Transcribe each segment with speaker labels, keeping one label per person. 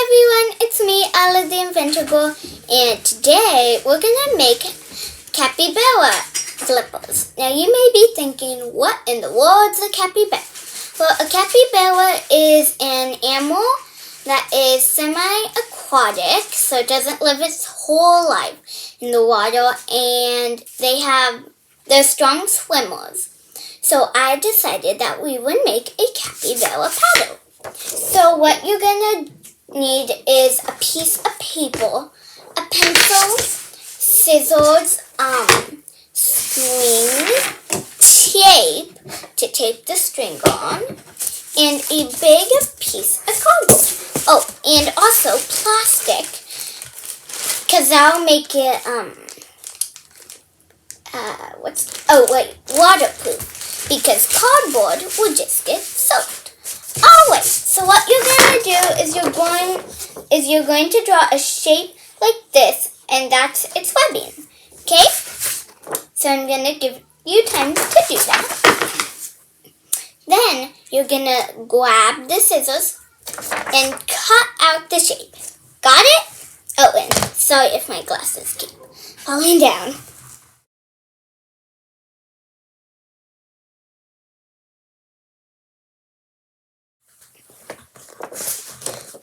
Speaker 1: everyone, it's me, Alice the Inventor Girl, and today we're gonna make capybara flippers. Now you may be thinking, what in the world is a capybara? Well, a capybara is an animal that is semi-aquatic, so it doesn't live its whole life in the water, and they're strong swimmers. So I decided that we would make a capybara paddle. So what you're gonna need is a piece of paper, a pencil, scissors, string, tape to tape the string on, and a big piece of cardboard. Oh, and also plastic, because that'll make it waterproof, because cardboard will just get soaked. Alright, so what you're going to do is you're going to draw a shape like this, and that's its webbing. Okay? So I'm going to give you time to do that. Then you're going to grab the scissors and cut out the shape. Got it? Oh, and sorry if my glasses keep falling down.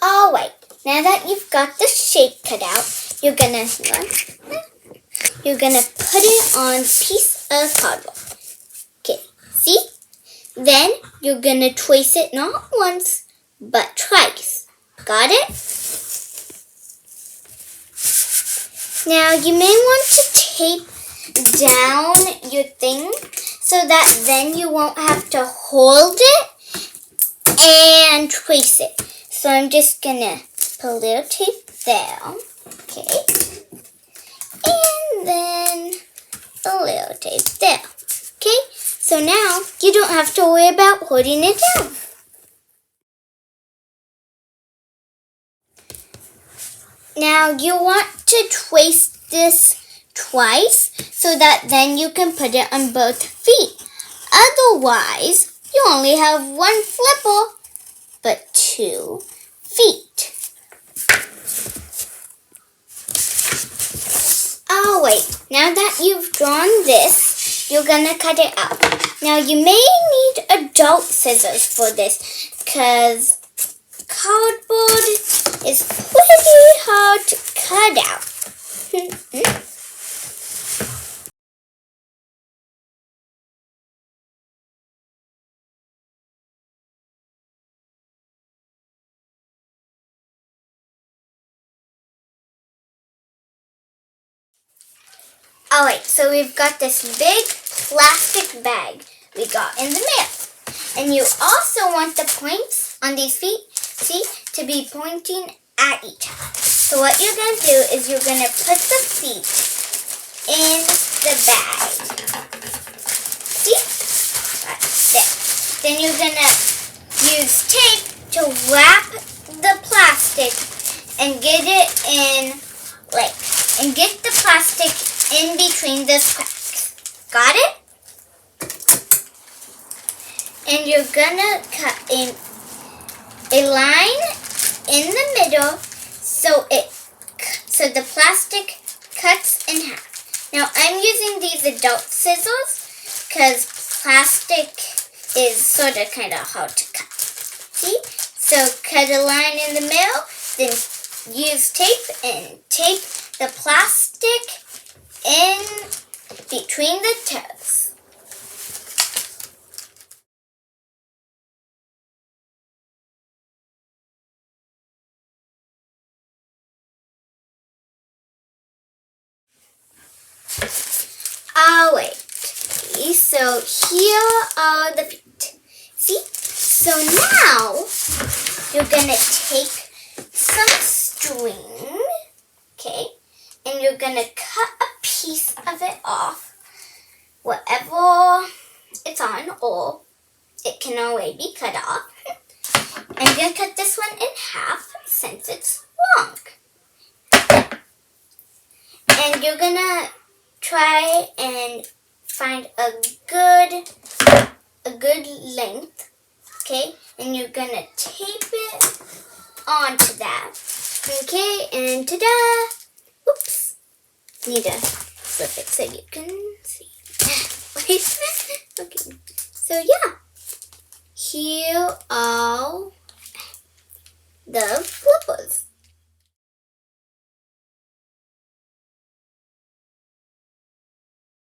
Speaker 1: Alright, now that you've got the shape cut out, you're gonna put it on a piece of cardboard. Okay, see? Then you're gonna trace it not once, but twice. Got it? Now you may want to tape down your thing so that then you won't have to hold it and trace it. So I'm just gonna put a little tape there, okay, and then a little tape there, okay. So now you don't have to worry about holding it down. Now you want to trace this twice so that then you can put it on both feet. Otherwise, you only have one flipper, but 2 feet. Oh wait, now that you've drawn this, you're gonna cut it out. Now you may need adult scissors for this because cardboard is pretty hard to cut out. Alright, so we've got this big plastic bag we got in the mail. And you also want the points on these feet, see, to be pointing at each other. So what you're going to do is you're going to put the feet in the bag. See? Right there. Then you're going to use tape to wrap the plastic and get it in, and get the plastic in between the cracks. Got it? And you're gonna cut a line in the middle so the plastic cuts in half. Now I'm using these adult scissors because plastic is sort of kind of hard to cut. See? So cut a line in the middle, then use tape and tape the plastic in between the toes. Alright, so here are the feet. See? So now you're gonna take some string, okay, and you're gonna cut a piece of it off, whatever it's on, or it can already be cut off. I'm gonna cut this one in half since it's long. And you're gonna try and find a good length, okay? And you're gonna tape it onto that. Okay, and ta-da! Oops. Need to flip it so you can see. Wait. Okay. So yeah. Here are the flippers.